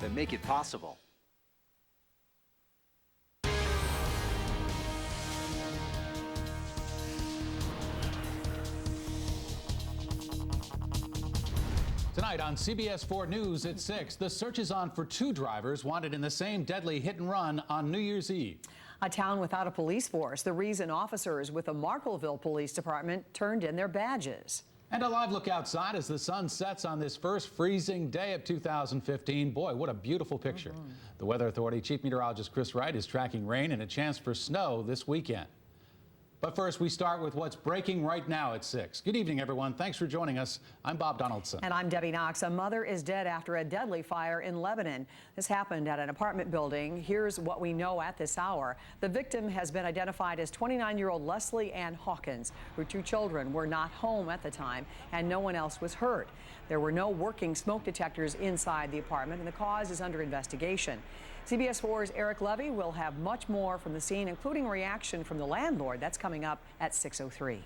that make it possible. Tonight on CBS 4 News at 6, the search is on for two drivers wanted in the same deadly hit and run on New Year's Eve. A town without a police force, the reason officers with the Marklettville Police Department turned in their badges. And a live look outside as the sun sets on this first freezing day of 2015. Boy, what a beautiful picture. The Weather Authority Chief Meteorologist Chris Wright is tracking rain and a chance for snow this weekend. But first, we start with what's breaking right now at 6. Good evening, everyone. Thanks for joining us. I'm Bob Donaldson. And I'm Debbie Knox. A mother is dead after a deadly fire in Lebanon. This happened at an apartment building. Here's what we know at this hour. The victim has been identified as 29-year-old Leslie Ann Hawkins. Her two children were not home at the time, and no one else was hurt. There were no working smoke detectors inside the apartment, and the cause is under investigation. CBS 4's Eric Levy will have much more from the scene, including reaction from the landlord. That's coming up at 6:03.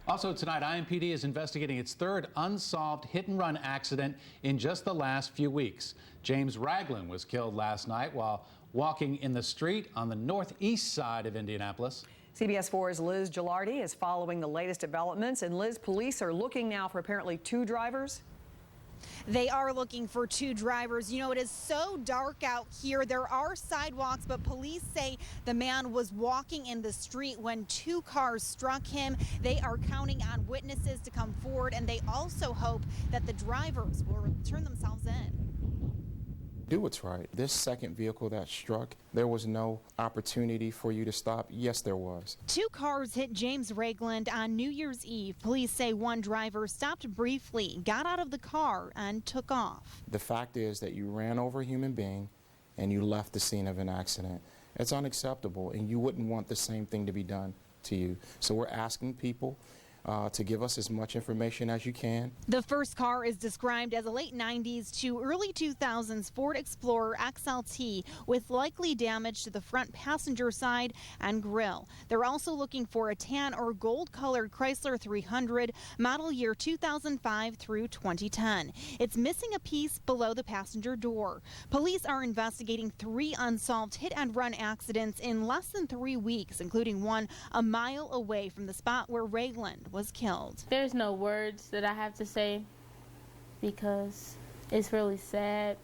Also tonight, IMPD is investigating its third unsolved hit-and-run accident in just the last few weeks. James Ragland was killed last night while walking in the street on the northeast side of Indianapolis. CBS 4's Liz Gilardi is following the latest developments. And Liz, police are looking now for apparently two drivers. They are looking for two drivers. You know, it is so dark out here. There are sidewalks, but police say the man was walking in the street when two cars struck him. They are counting on witnesses to come forward, and they also hope that the drivers will turn themselves in. Do what's right. This second vehicle that struck, there was no opportunity for you to stop. Yes, there was. Two cars hit James Ragland on New Year's Eve. Police say one driver stopped briefly, got out of the car, and took off. The fact is that you ran over a human being and you left the scene of an accident. It's unacceptable, and you wouldn't want the same thing to be done to you. So we're asking people to give us as much information as you can. The first car is described as a late 90s to early 2000s Ford Explorer XLT with likely damage to the front passenger side and grille. They're also looking for a tan or gold colored Chrysler 300 model year 2005 through 2010. It's missing a piece below the passenger door. Police are investigating three unsolved hit and run accidents in less than 3 weeks, including one a mile away from the spot where Ragland was killed. There's no words that I have to say because it's really sad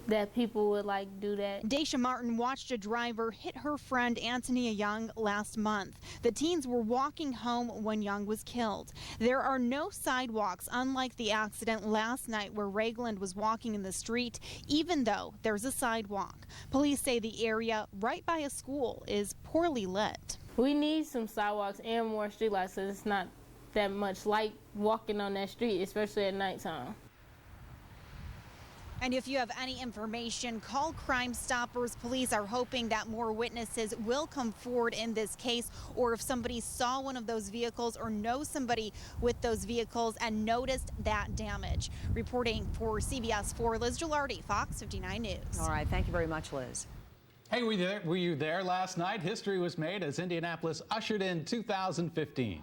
that people would do that. Daisha Martin watched a driver hit her friend Antonia Young last month. The teens were walking home when Young was killed. There are no sidewalks, unlike the accident last night where Ragland was walking in the street, even though there's a sidewalk. Police say the area right by a school is poorly lit. We need some sidewalks and more streetlights so it's not that much light walking on that street, especially at nighttime. And if you have any information, call Crime Stoppers. Police are hoping that more witnesses will come forward in this case, or if somebody saw one of those vehicles or knows somebody with those vehicles and noticed that damage. Reporting for CBS 4, Liz Gilardi, Fox 59 News. All right, thank you very much, Liz. Hey, were you there last night? History was made as Indianapolis ushered in 2015.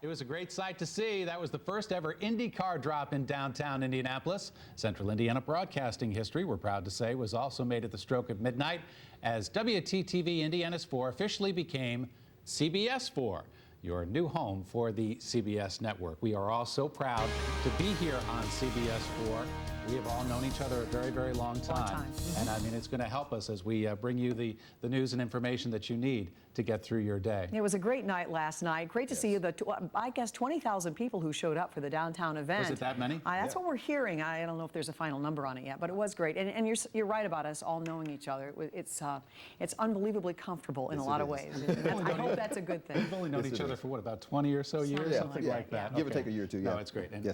It was a great sight to see. That was the first ever Indy car drop in downtown Indianapolis. Central Indiana broadcasting history, we're proud to say, was also made at the stroke of midnight as WTTV Indiana's 4 officially became CBS 4. Your new home for the CBS network. We are all so proud to be here on CBS 4. We have all known each other a very, very long time. And I mean, it's going to help us as we bring you the news and information that you need to get through your day. It was a great night last night. Great to see you. I guess 20,000 people who showed up for the downtown event. Was it that many? That's what we're hearing. I don't know if there's a final number on it yet, but it was great. And you're right about us all knowing each other. It's unbelievably comfortable in a lot of ways. I hope that's a good thing. We've only known each other for what, about 20 or so years? Something like that. Give or take a year or two, No, it's great. And,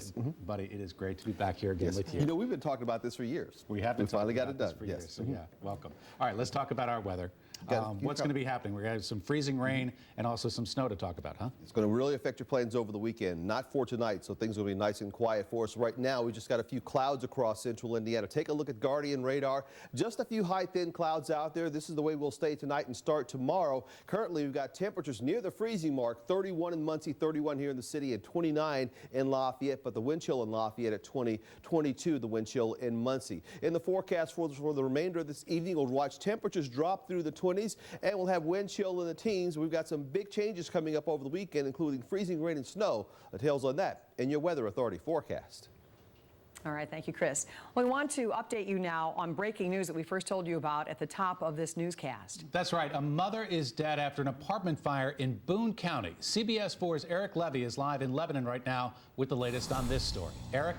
buddy, it is great to be back here again with you. You know, we've been talking about this for years. We have been finally got it done. For years, so yeah, welcome. All right, let's talk about our weather. What's going to be happening? We're going to have some freezing rain and also some snow to talk about, huh? It's going to really affect your plans over the weekend. Not for tonight, so things will be nice and quiet for us. Right now, we just got a few clouds across central Indiana. Take a look at Guardian radar. Just a few high, thin clouds out there. This is the way we'll stay tonight and start tomorrow. Currently, we've got temperatures near the freezing mark, 31 in Muncie, 31 here in the city, and 29 in Lafayette. But the wind chill in Lafayette at 20, 22 the wind chill in Muncie. In the forecast for the remainder of this evening, we'll watch temperatures drop through the 20s, and we'll have wind chill in the teens. We've got some big changes coming up over the weekend, including freezing rain and snow. Details on that in your Weather Authority forecast. All right, thank you, Chris. We want to update you now on breaking news that we first told you about at the top of this newscast. That's right. A mother is dead after an apartment fire in Boone County. CBS 4's Eric Levy is live in Lebanon right now with the latest on this story. Eric?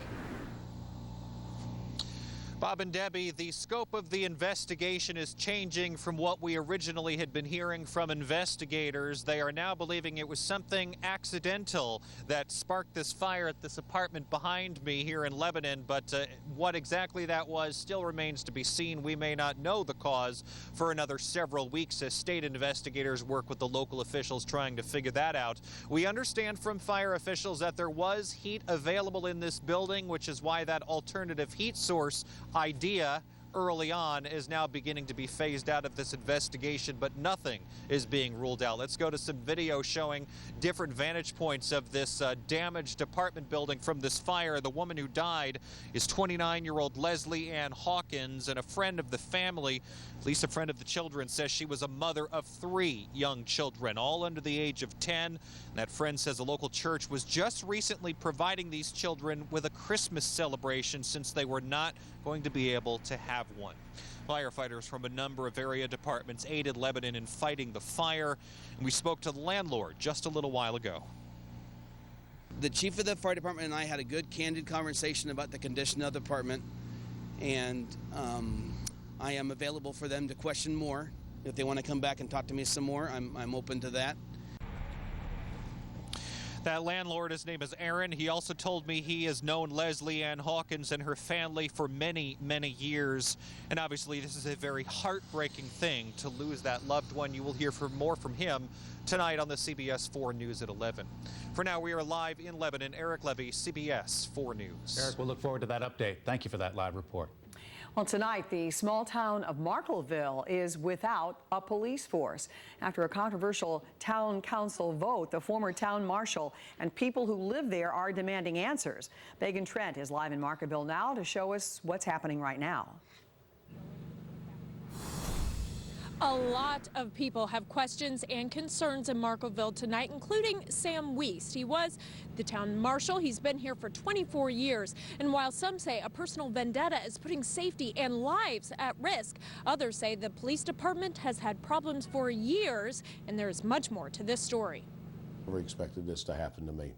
Bob and Debbie, the scope of the investigation is changing from what we originally had been hearing from investigators. They are now believing it was something accidental that sparked this fire at this apartment behind me here in Lebanon, but what exactly that was still remains to be seen. We may not know the cause for another several weeks as state investigators work with the local officials trying to figure that out. We understand from fire officials that there was heat available in this building, which is why that alternative heat source idea early on is now beginning to be phased out of this investigation, but nothing is being ruled out. Let's go to some video showing different vantage points of this damaged apartment building from this fire. The woman who died is 29-year-old Leslie Ann Hawkins, and a friend of the family, at least a friend of the children, says she was a mother of 3 young children, all under the age of 10. And that friend says a local church was just recently providing these children with a Christmas celebration since they were not going to be able to have one. Firefighters from a number of area departments aided Lebanon in fighting the fire, and we spoke to the landlord just a little while ago. The chief of the fire department and I had a good, candid conversation about the condition of the apartment, and I am available for them to question more. If they want to come back and talk to me some more, I'm open to that. That landlord, his name is Aaron. He also told me he has known Leslie Ann Hawkins and her family for many, many years. And obviously, this is a very heartbreaking thing to lose that loved one. You will hear more from him tonight on the CBS 4 News at 11. For now, we are live in Lebanon. Eric Levy, CBS 4 News. Eric, we'll look forward to that update. Thank you for that live report. Well, tonight, the small town of Markleville is without a police force. After a controversial town council vote, the former town marshal and people who live there are demanding answers. Megan Trent is live in Markleville now to show us what's happening right now. A lot of people have questions and concerns in Markleville tonight, including Sam Wiest. He was the town marshal. He's been here for 24 years. And while some say a personal vendetta is putting safety and lives at risk, others say the police department has had problems for years, and there is much more to this story. I never expected this to happen to me.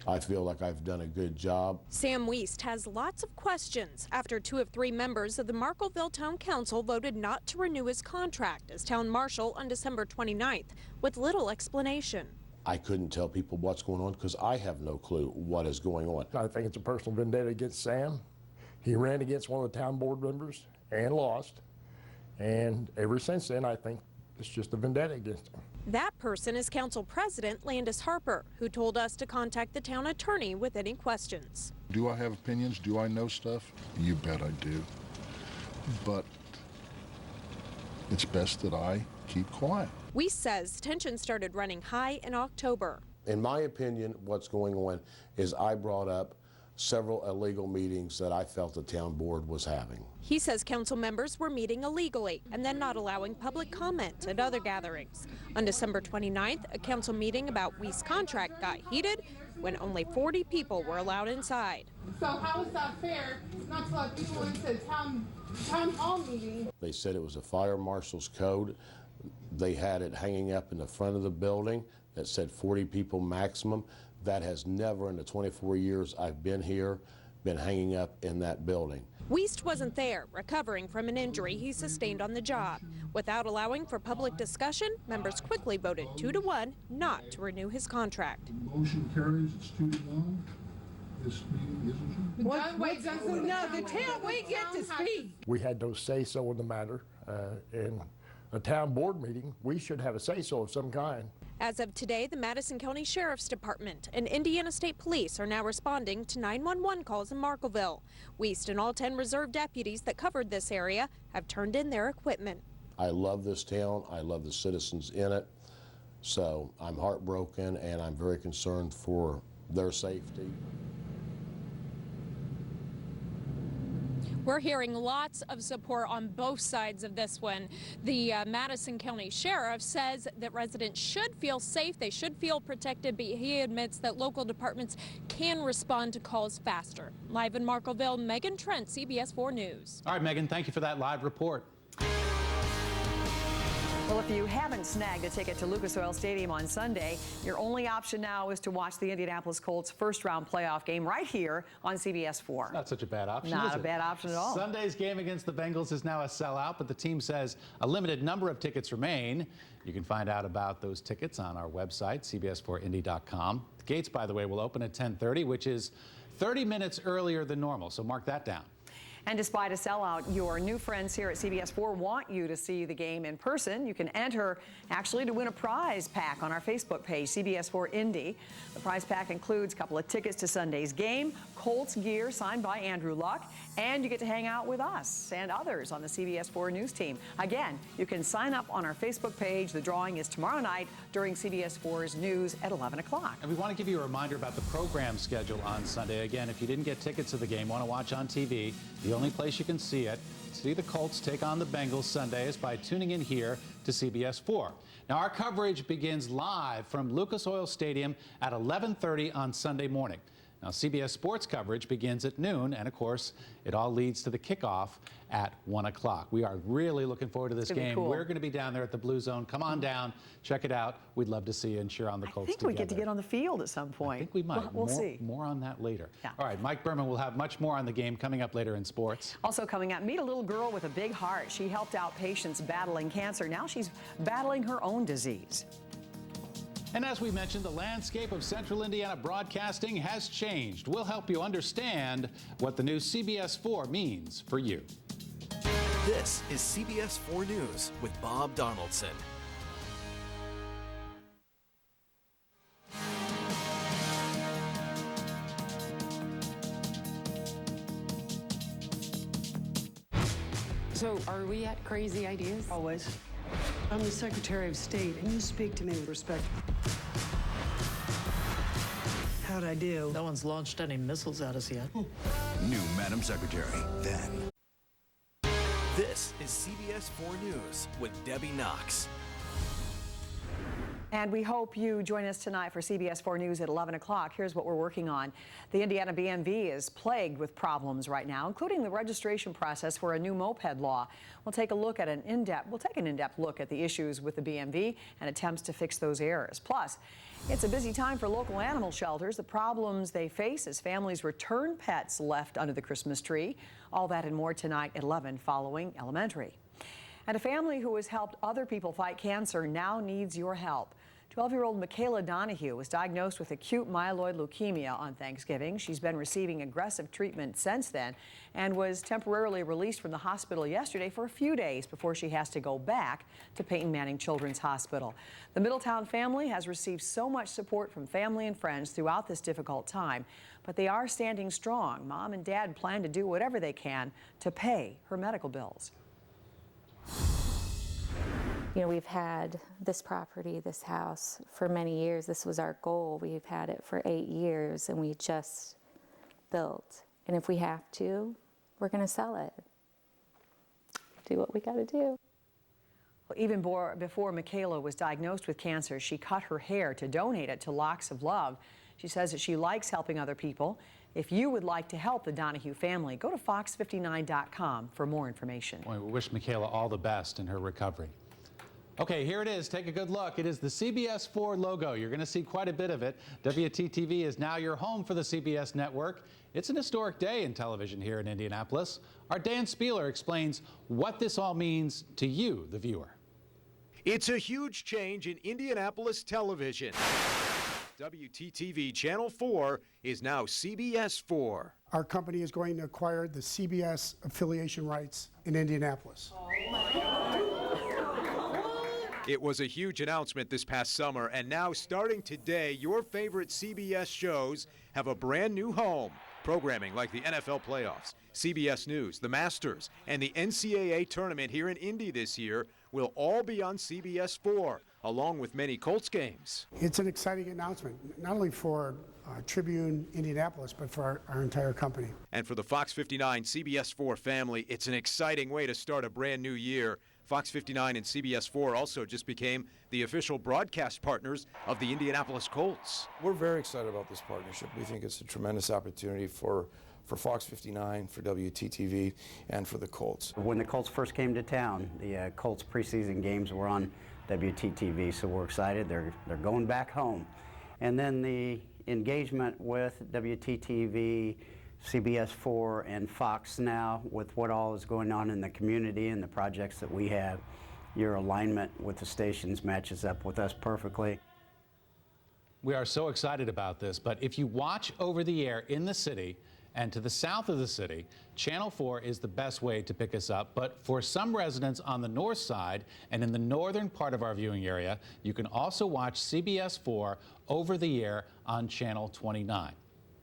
I feel like I've done a good job. Sam Wiest has lots of questions after 2 of 3 members of the Markleville Town Council voted not to renew his contract as town marshal on December 29th with little explanation. I couldn't tell people what's going on because I have no clue what is going on. I think it's a personal vendetta against Sam. He ran against one of the town board members and lost. And ever since then, I think it's just a vendetta against him. That person is Council President Landis Harper, who told us to contact the town attorney with any questions. Do I have opinions? Do I know stuff? You bet I do. But it's best that I keep quiet. Wiest says tension started running high in October. In my opinion, what's going on is I brought up several illegal meetings that I felt the town board was having. He says council members were meeting illegally and then not allowing public comment at other gatherings. On December 29th, a council meeting about Wiest's contract got heated when only 40 people were allowed inside. So how is that fair not to let people into town hall meeting? They said it was a fire marshal's code. They had it hanging up in the front of the building that said 40 people maximum. That has never in the 24 years I've been here been hanging up in that building. Wiest wasn't there, recovering from an injury he sustained on the job. Without allowing for public discussion, members quickly voted 2-1 not to renew his contract. Motion carries. It's 2-1. This meeting isn't. No, the town, we get to speak. We had no say-so in the matter, and a town board meeting, we should have a say-so of some kind. As of today, the Madison County Sheriff's Department and Indiana State Police are now responding to 911 calls in Marklettville. Wiest and all 10 reserve deputies that covered this area have turned in their equipment. I love this town. I love the citizens in it. So I'm heartbroken and I'm very concerned for their safety. We're hearing lots of support on both sides of this one. The Madison County Sheriff says that residents should feel safe, they should feel protected, but he admits that local departments can respond to calls faster. Live in Marklettville, Megan Trent, CBS 4 News. All right, Megan, thank you for that live report. Well, if you haven't snagged a ticket to Lucas Oil Stadium on Sunday, your only option now is to watch the Indianapolis Colts first-round playoff game right here on CBS 4. Not such a bad option, Not is a it? bad option at all. Sunday's game against the Bengals is now a sellout, but the team says a limited number of tickets remain. You can find out about those tickets on our website, cbs4indy.com. The gates, by the way, will open at 10:30, which is 30 minutes earlier than normal, so mark that down. And despite a sellout, your new friends here at CBS 4 want you to see the game in person. You can enter, actually, to win a prize pack on our Facebook page, CBS 4 Indy. The prize pack includes a couple of tickets to Sunday's game, Colts gear signed by Andrew Luck, and you get to hang out with us and others on the CBS 4 News team. Again, you can sign up on our Facebook page. The drawing is tomorrow night during CBS 4's news at 11 o'clock. And we want to give you a reminder about the program schedule on Sunday. Again, if you didn't get tickets to the game, want to watch on TV, the only place you can see it, see the Colts take on the Bengals Sunday, is by tuning in here to CBS 4. Now, our coverage begins live from Lucas Oil Stadium at 11:30 on Sunday morning. Now, CBS Sports coverage begins at noon, and of course, it all leads to the kickoff at 1 o'clock. We are really looking forward to this game. Cool. We're going to be down there at the Blue Zone. Come on down, check it out. We'd love to see you and cheer on the Colts I think together. we get to get on the field at some point. I think we might. We'll see. More on that later. Yeah. All right, Mike Berman will have much more on the game coming up later in sports. Also coming up, meet a little girl with a big heart. She helped out patients battling cancer. Now she's battling her own disease. And as we mentioned, the landscape of Central Indiana broadcasting has changed. We'll help you understand what the new CBS 4 means for you. This is CBS 4 News with Bob Donaldson. So, are we at crazy ideas? Always. I'm the Secretary of State, and you speak to me with respect. How'd I do? No one's launched any missiles at us yet. New Madam Secretary, then. This is CBS 4 News with Debbie Knox. And we hope you join us tonight for CBS 4 News at 11 o'clock. Here's what we're working on. The Indiana BMV is plagued with problems right now, including the registration process for a new moped law. We'll take an in-depth look at the issues with the BMV and attempts to fix those errors. Plus, it's a busy time for local animal shelters. The problems they face as families return pets left under the Christmas tree. All that and more tonight at 11 following elementary. And a family who has helped other people fight cancer now needs your help. 12-year-old Michaela Donahue was diagnosed with acute myeloid leukemia on Thanksgiving. She's been receiving aggressive treatment since then and was temporarily released from the hospital yesterday for a few days before she has to go back to Peyton Manning Children's Hospital. The Middletown family has received so much support from family and friends throughout this difficult time, but they are standing strong. Mom and Dad plan to do whatever they can to pay her medical bills. You know, we've had this property, this house, for many years. This was our goal. We've had it for 8 years, and we just built. And if we have to, we're going to sell it. Do what we got to do. Well, even before Michaela was diagnosed with cancer, she cut her hair to donate it to Locks of Love. She says that she likes helping other people. If you would like to help the Donahue family, go to fox59.com for more information. Well, we wish Michaela all the best in her recovery. Okay, here it is. Take a good look. It is the CBS 4 logo. You're going to see quite a bit of it. WTTV is now your home for the CBS network. It's an historic day in television here in Indianapolis. Our Dan Spieler explains what this all means to you, the viewer. It's a huge change in Indianapolis television. WTTV Channel 4 is now CBS 4. Our company is going to acquire the CBS affiliation rights in Indianapolis. It was a huge announcement this past summer, and now starting today, your favorite CBS shows have a brand new home. Programming like the NFL playoffs, CBS News, the Masters, and the NCAA tournament here in Indy this year will all be on CBS 4, along with many Colts games. It's an exciting announcement, not only for Tribune Indianapolis, but for our entire company. And for the Fox 59 CBS 4 family, it's an exciting way to start a brand new year. Fox 59 and CBS 4 also just became the official broadcast partners of the Indianapolis Colts. We're very excited about this partnership. We think it's a tremendous opportunity for Fox 59, for WTTV, and for the Colts. When the Colts first came to town, the Colts preseason games were on WTTV, so we're excited. They're going back home. And then the engagement with WTTV, CBS 4, and Fox now, with what all is going on in the community and the projects that we have, your alignment with the stations matches up with us perfectly. We are so excited about this, but if you watch over the air in the city and to the south of the city, Channel 4 is the best way to pick us up. But for some residents on the north side and in the northern part of our viewing area, you can also watch CBS 4 over the air on Channel 29.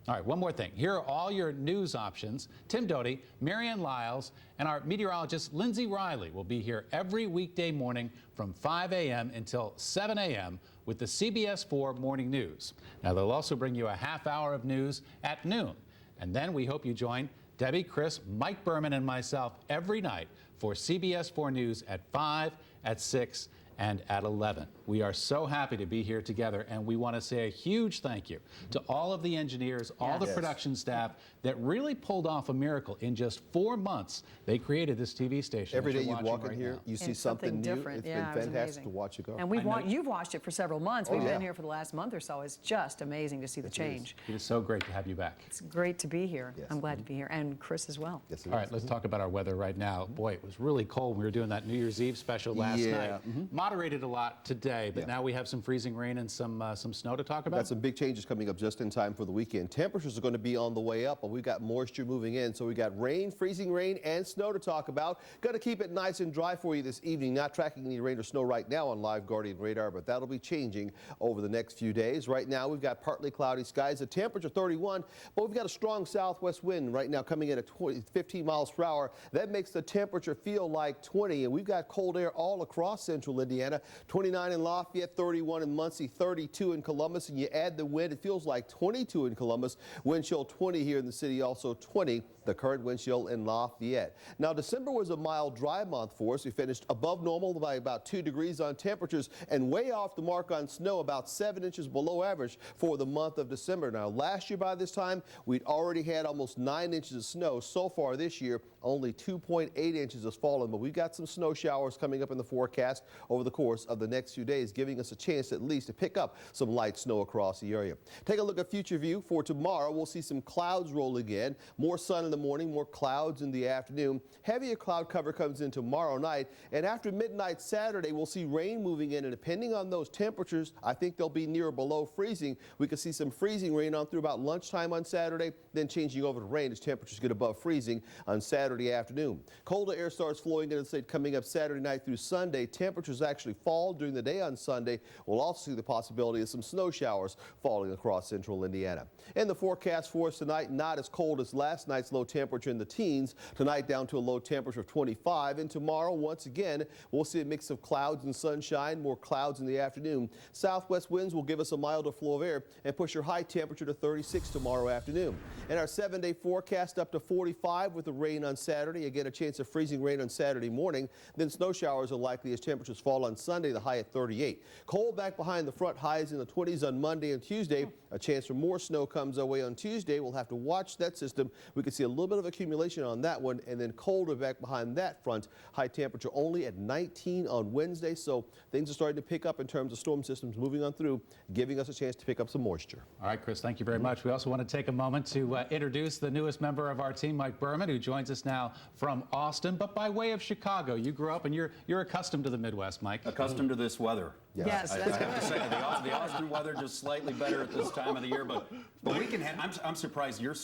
All right, one more thing. Here are all your news options. Tim Doty, Marianne Lyles, and our meteorologist Lindsay Riley will be here every weekday morning from 5 a.m. until 7 a.m. with the CBS 4 Morning News. Now, they'll also bring you a half hour of news at noon. And then we hope you join Debbie, Chris, Mike Berman, and myself every night for CBS 4 News at 5, at 6, and at 11. We are so happy to be here together, and we want to say a huge thank you to all of the engineers, all the production staff that really pulled off a miracle. In just 4 months, they created this TV station. Every day you walk in here, you see something new. Different. It's been fantastic to watch it go. And you've watched it for several months. We've been here for the last month or so. It's just amazing to see the change. It is so great to have you back. It's great to be here. Yes. I'm glad to be here. And Chris as well. Yes, all right, let's talk about our weather right now. Boy, it was really cold when we were doing that New Year's Eve special last night. Moderated a lot today, but now we have some freezing rain and some snow to talk about. Got some big changes coming up just in time for the weekend. Temperatures are going to be on the way up, but we've got moisture moving in, so we got rain, freezing rain, and snow to talk about. Got to keep it nice and dry for you this evening. Not tracking any rain or snow right now on Live Guardian radar, but that'll be changing over the next few days. Right now, we've got partly cloudy skies. The temperature 31, but we've got a strong southwest wind right now coming in at 15 miles per hour. That makes the temperature feel like 20, and we've got cold air all across central Indiana. 29 in Lafayette, 31 in Muncie, 32 in Columbus, and you add the wind, it feels like 22 in Columbus. Wind chill 20 here in the city, also 20 the current wind chill in Lafayette. Now, December was a mild, dry month for us. We finished above normal by about 2 degrees on temperatures and way off the mark on snow, about 7 inches below average for the month of December. Now, last year by this time, we'd already had almost 9 inches of snow. So far this year, only 2.8 inches has fallen, but we've got some snow showers coming up in the forecast over the course of the next few days, giving us a chance at least to pick up some light snow across the area. Take a look at future view for tomorrow. We'll see some clouds roll again, more sun in the morning, more clouds in the afternoon. Heavier cloud cover comes in tomorrow night, and after midnight Saturday, we'll see rain moving in, and depending on those temperatures, I think they'll be near or below freezing. We could see some freezing rain on through about lunchtime on Saturday, then changing over to rain as temperatures get above freezing on Saturday afternoon. Colder air starts flowing into the state coming up Saturday night through Sunday. Temperatures actually fall during the day on Sunday. We'll also see the possibility of some snow showers falling across central Indiana. And the forecast for us tonight, not as cold as last night's low temperature in the teens. Tonight down to a low temperature of 25. And tomorrow, once again, we'll see a mix of clouds and sunshine, more clouds in the afternoon. Southwest winds will give us a milder flow of air and push your high temperature to 36 tomorrow afternoon. And our 7-day forecast up to 45 with the rain on Saturday. Again, a chance of freezing rain on Saturday morning. Then snow showers are likely as temperatures fall on Sunday, the high at 38. Cold back behind the front, highs in the 20s on Monday and Tuesday. A chance for more snow comes our way on Tuesday. We'll have to watch that system. We could see a little bit of accumulation on that one, and then colder back behind that front. High temperature only at 19 on Wednesday, so things are starting to pick up in terms of storm systems moving on through, giving us a chance to pick up some moisture. All right, Chris, thank you very much. We also want to take a moment to introduce the newest member of our team, Mike Berman, who joins us now from Austin, but by way of Chicago. You grew up and you're accustomed to the Midwest, Mike. Mike. Accustomed to this weather. Yes, I that's have to good. say, the Austin weather just slightly better at this time of the year, but we can. I'm surprised you're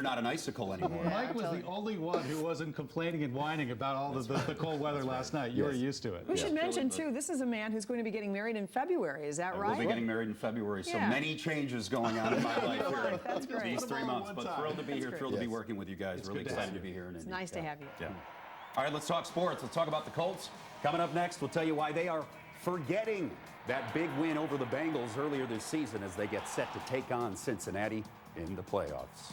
not an icicle anymore. Mike was the only one who wasn't complaining and whining about all the cold weather last night. You were used to it. We should mention, too, this is a man who's going to be getting married in February. Is that right? We'll be getting married in February, so many changes going on in my life here. That's great. These 3 months, but thrilled to be here, thrilled to be working with you guys. It's really good to excited have to be here. It's nice to have you. Yeah. All right, let's talk sports. Let's talk about the Colts. Coming up next, we'll tell you why they are forgetting that big win over the Bengals earlier this season as they get set to take on Cincinnati in the playoffs.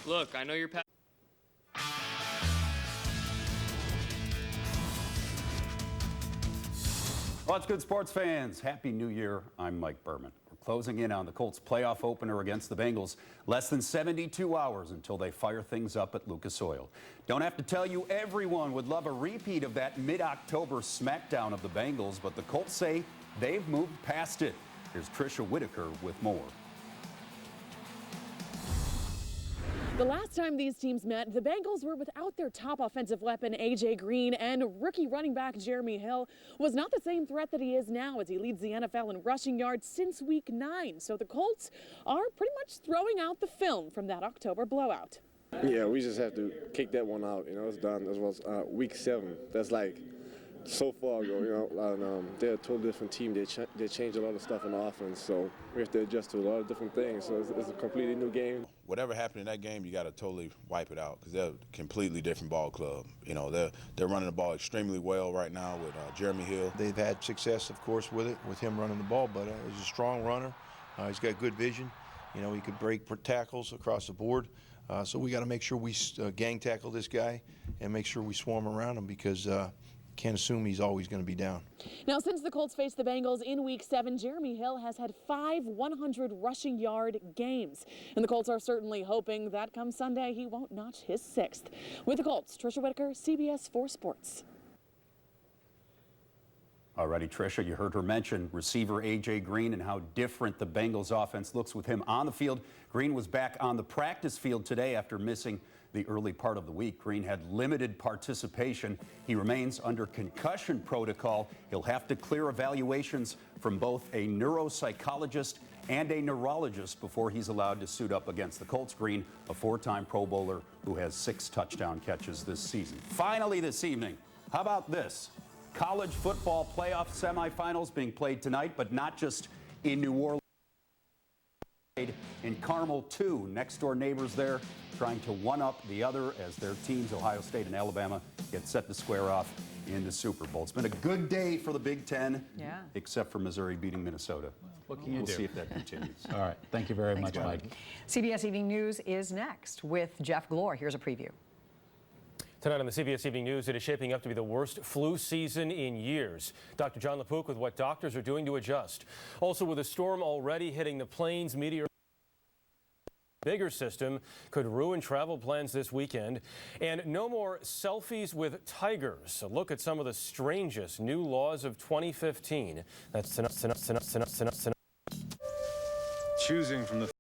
Look, I know you're What's good, sports fans? Happy New Year. I'm Mike Berman. We're closing in on the Colts' playoff opener against the Bengals. Less than 72 hours until they fire things up at Lucas Oil. Don't have to tell you, everyone would love a repeat of that mid-October smackdown of the Bengals, but the Colts say they've moved past it. Here's Tricia Whitaker with more. The last time these teams met, the Bengals were without their top offensive weapon, A.J. Green, and rookie running back Jeremy Hill was not the same threat that he is now as he leads the NFL in rushing yards since Week 9. So the Colts are pretty much throwing out the film from that October blowout. Yeah, we just have to kick that one out. It's done. As was Week 7. That's like so far ago. And, they're a totally different team. They changed a lot of stuff on the offense, so we have to adjust to a lot of different things. So it's a completely new game. Whatever happened in that game, you got to totally wipe it out because they're a completely different ball club. They're running the ball extremely well right now with Jeremy Hill. They've had success, of course, with him running the ball, but he's a strong runner. He's got good vision. He could break tackles across the board. So we got to make sure we gang tackle this guy and make sure we swarm around him because can't assume he's always going to be down. Now, since the Colts faced the Bengals in Week 7, Jeremy Hill has had 5 100 rushing yard games. And the Colts are certainly hoping that come Sunday he won't notch his 6th. With the Colts, Tricia Whitaker, CBS 4 Sports. Alrighty, Tricia, you heard her mention receiver A.J. Green and how different the Bengals offense looks with him on the field. Green was back on the practice field today after missing the early part of the week. Green had limited participation. He remains under concussion protocol. He'll have to clear evaluations from both a neuropsychologist and a neurologist before he's allowed to suit up against the Colts. Green, a 4-time Pro Bowler who has 6 touchdown catches this season. Finally this evening, how about this? College football playoff semifinals being played tonight, but not just in New Orleans. In Carmel, 2 next-door neighbors there trying to one-up the other as their teams, Ohio State and Alabama, get set to square off in the Super Bowl. It's been a good day for the Big Ten, except for Missouri beating Minnesota. What can you We'll do? see if that continues. All right. Thank you very much, Thanks, Mike. CBS Evening News is next with Jeff Glor. Here's a preview. Tonight on the CBS Evening News, it is shaping up to be the worst flu season in years. Dr. John LaPook with what doctors are doing to adjust. Also, with a storm already hitting the plains, bigger system could ruin travel plans this weekend. And no more selfies with tigers. A look at some of the strangest new laws of 2015. That's tonight. Choosing from the